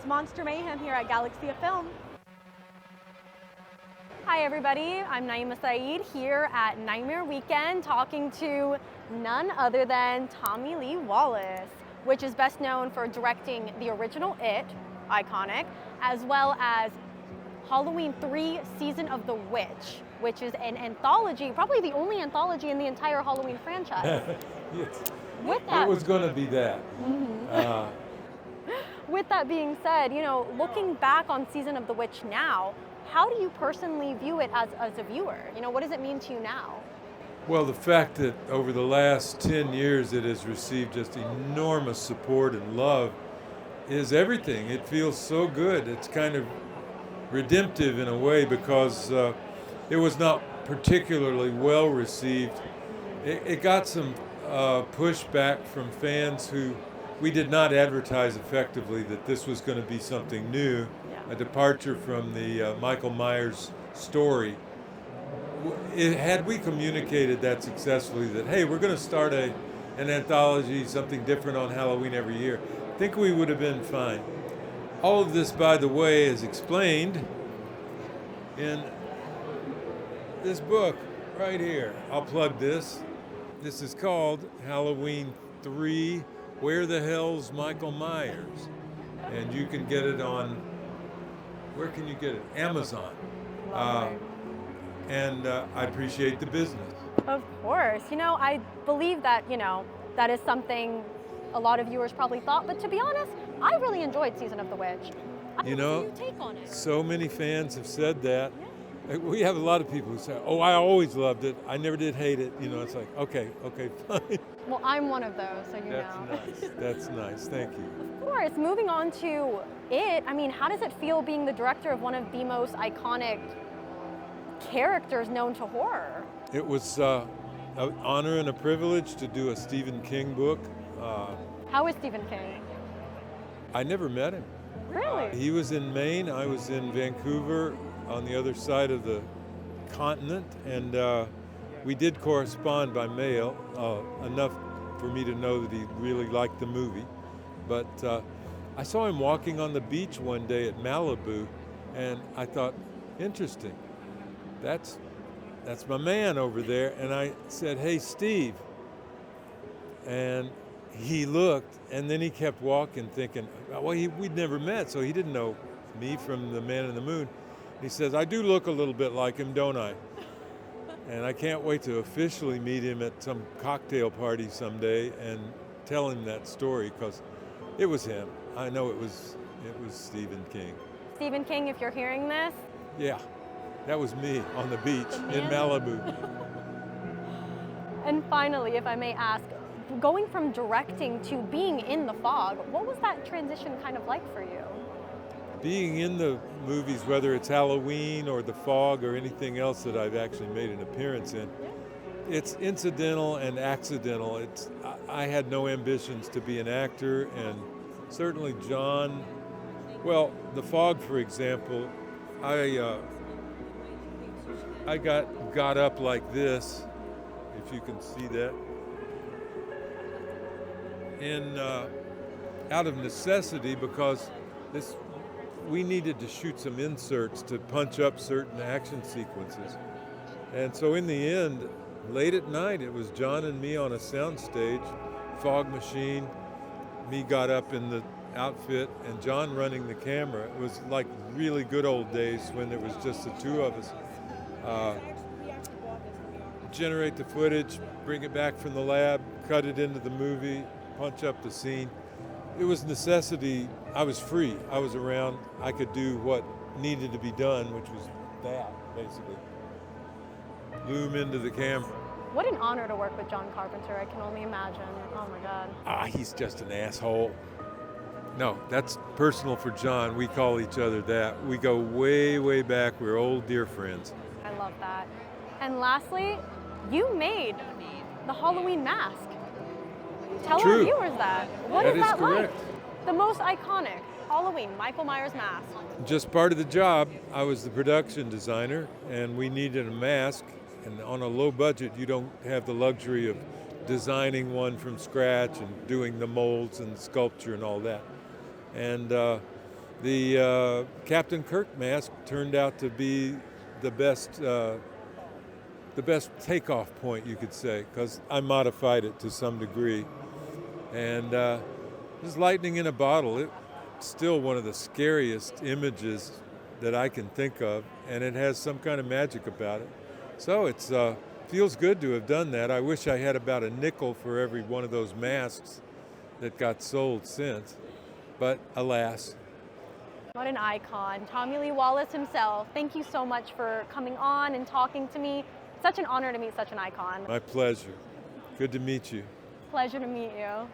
It's Monster Mayhem here at Galaxy of Film. Hi everybody, I'm Naima here at Nightmare Weekend talking to none other than Tommy Lee Wallace, which is best known for directing the original It, iconic, as well as Halloween 3 Season of the Witch, which is an anthology, probably the only anthology in the entire Halloween franchise. Yes. With that, it was going to be that. With that being said, you know, looking back on Season of the Witch now, how do you personally view it as a viewer? You know, what does it mean to you now? Well, the fact that over the last 10 years it has received just enormous support and love is everything. It feels so good. It's kind of redemptive in a way because it was not particularly well received. It got some pushback from fans who we did not advertise effectively that this was going to be something new, a departure from the Michael Myers story. Had we communicated that successfully, that, hey, we're going to start an anthology, something different on Halloween every year, I think we would have been fine. All of this, by the way, is explained in this book right here. I'll plug this. This is called Halloween 3, Where the Hell's Michael Myers? And you can get it on, where can you get it? Amazon. And I appreciate the business. Of course. You know, I believe that, you know, that is something a lot of viewers probably thought, but to be honest, I really enjoyed Season of the Witch. You know, your take on it? So many fans have said that. We have a lot of people who say, oh, I always loved it. I never did hate it. You know, it's like, okay, fine. Well, I'm one of those, so you That's know. nice. That's nice. Thank you. Of course. Moving on to It, I mean, how does it feel being the director of one of the most iconic characters known to horror? It was an honor and a privilege to do a Stephen King book. How is Stephen King? I never met him. Really? He was in Maine. I was in Vancouver on the other side of the continent, and we did correspond by mail, enough for me to know that he really liked the movie. But I saw him walking on the beach one day at Malibu, and I thought, interesting, that's my man over there. And I said, hey, Steve. And he looked, and then he kept walking, thinking, well, we'd never met, so he didn't know me from the Man in the Moon. He says, I do look a little bit like him, don't I? And I can't wait to officially meet him at some cocktail party someday and tell him that story, because it was him. I know it was Stephen King. Stephen King, if you're hearing this. Yeah, that was me on the beach in Malibu. And finally, if I may ask, going from directing to being in the fog, what was that transition kind of like for you? Being in the movies, whether it's Halloween or The Fog or anything else that I've actually made an appearance in, it's incidental and accidental. I had no ambitions to be an actor, and certainly John, well, The Fog, for example, I got up like this, if you can see that, and out of necessity, because we needed to shoot some inserts to punch up certain action sequences. And so in the end, late at night, it was John and me on a soundstage, fog machine, me got up in the outfit, and John running the camera. It was like really good old days when it was just the two of us. Generate the footage, bring it back from the lab, cut it into the movie, punch up the scene. It was necessity. I was free. I was around. I could do what needed to be done, which was that, basically. Loom into the camera. What an honor to work with John Carpenter. I can only imagine. Oh my God. He's just an asshole. No, that's personal for John. We call each other that. We go way, way back. We're old dear friends. I love that. And lastly, you made the Halloween mask. Tell our viewers that. What is that correct. Like? The most iconic Halloween Michael Myers mask. Just part of the job. I was the production designer, and we needed a mask. And on a low budget, you don't have the luxury of designing one from scratch and doing the molds and sculpture and all that. And The Captain Kirk mask turned out to be the best takeoff point, you could say, because I modified it to some degree. And just lightning in a bottle, it's still one of the scariest images that I can think of, and it has some kind of magic about it. So it feels good to have done that. I wish I had about a nickel for every one of those masks that got sold since, but alas. What an icon. Tommy Lee Wallace himself. Thank you so much for coming on and talking to me. Such an honor to meet such an icon. My pleasure. Good to meet you. Pleasure to meet you.